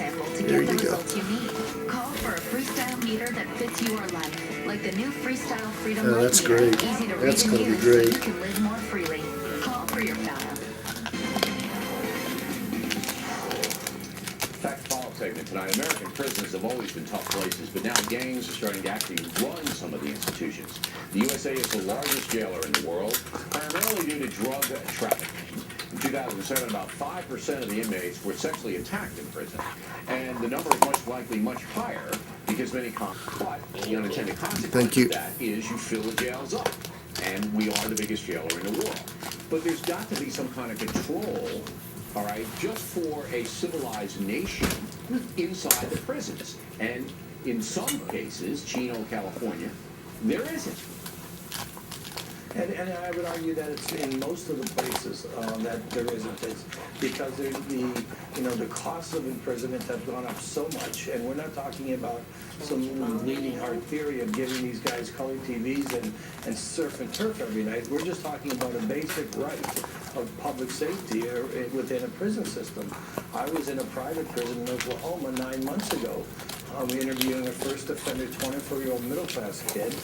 sample to get the results you need. Call for a Freestyle meter that fits your life, like the new Freestyle Freedom Light that's meter. great. Easy to That's read and gonna be use, great. so you can live more freely. Call for your file. Fact follow segment tonight. American prisons have always been tough places, but now gangs are starting to actually run some of the institutions. The USA is the largest jailer in the world, primarily due to drug trafficking. In 2007, about 5% of the inmates were sexually attacked in prison. And the number is much higher because many but the unintended consequence of that is you fill the jails up. And we are the biggest jailer in the world. But there's got to be some kind of control, all right, just for a civilized nation inside the prisons. And in some cases, Chino, California, there isn't. And I would argue that it's in most of the places that there isn't. It's because the costs of imprisonment have gone up so much, and we're not talking about some bleeding heart theory of giving these guys color TVs and surf and turf every night. We're just talking about a basic right of public safety within a prison system. I was in a private prison in Oklahoma 9 months ago. Interviewing a first offender, 24-year-old middle-class kid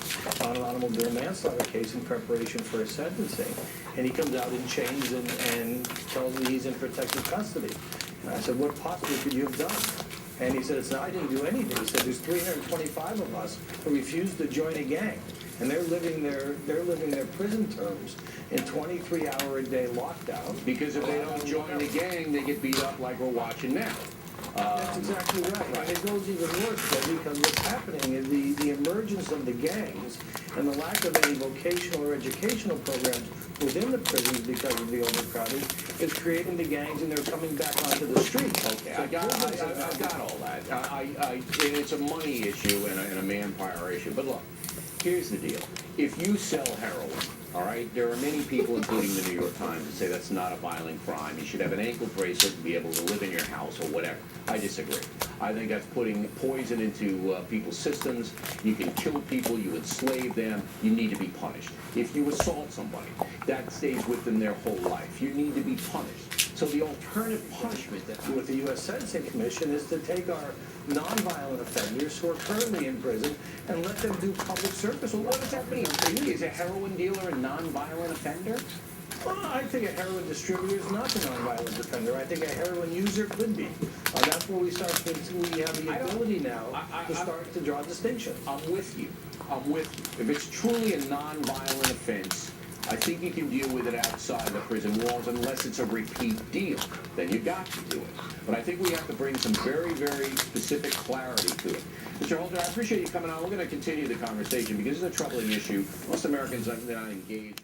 on an automobile manslaughter case in preparation for his sentencing. And he comes out in chains and tells me he's in protective custody. And I said, what possibly could you have done? And he said, I didn't do anything. He said, there's 325 of us who refused to join a gang. And they're living their prison terms in 23-hour-a-day lockdown. Because if they don't join the gang, they get beat up like we're watching now. That's exactly right. And it goes even worse, though, because what's happening is the emergence of the gangs and the lack of any vocational or educational programs within the prisons because of the overcrowding is creating the gangs, and they're coming back onto the street. Okay, I got all that. It's a money issue and a manpower issue. But look, here's the deal. If you sell heroin, all right, there are many people, including the New York Times, that say that's not a violent crime. You should have an ankle bracelet and be able to live in your house or whatever. I disagree. I think that's putting poison into people's systems. You can kill people. You enslave them. You need to be punished. If you assault somebody, that stays with them their whole life. You need to be punished. So the alternative punishment With the U.S. Sentencing Commission is to take our nonviolent offenders who are currently in prison and let them do public service. So what does that mean? Is a heroin dealer a nonviolent offender? Well, I think a heroin distributor is not a nonviolent offender. I think a heroin user could be. That's where we have the ability now to start to draw distinctions. I'm with you. If it's truly a nonviolent offense, I think you can deal with it outside the prison walls unless it's a repeat deal. Then you've got to do it. But I think we have to bring some very, very specific clarity to it. Mr. Holder, I appreciate you coming on. We're going to continue the conversation because it's a troubling issue. Most Americans are not engaged.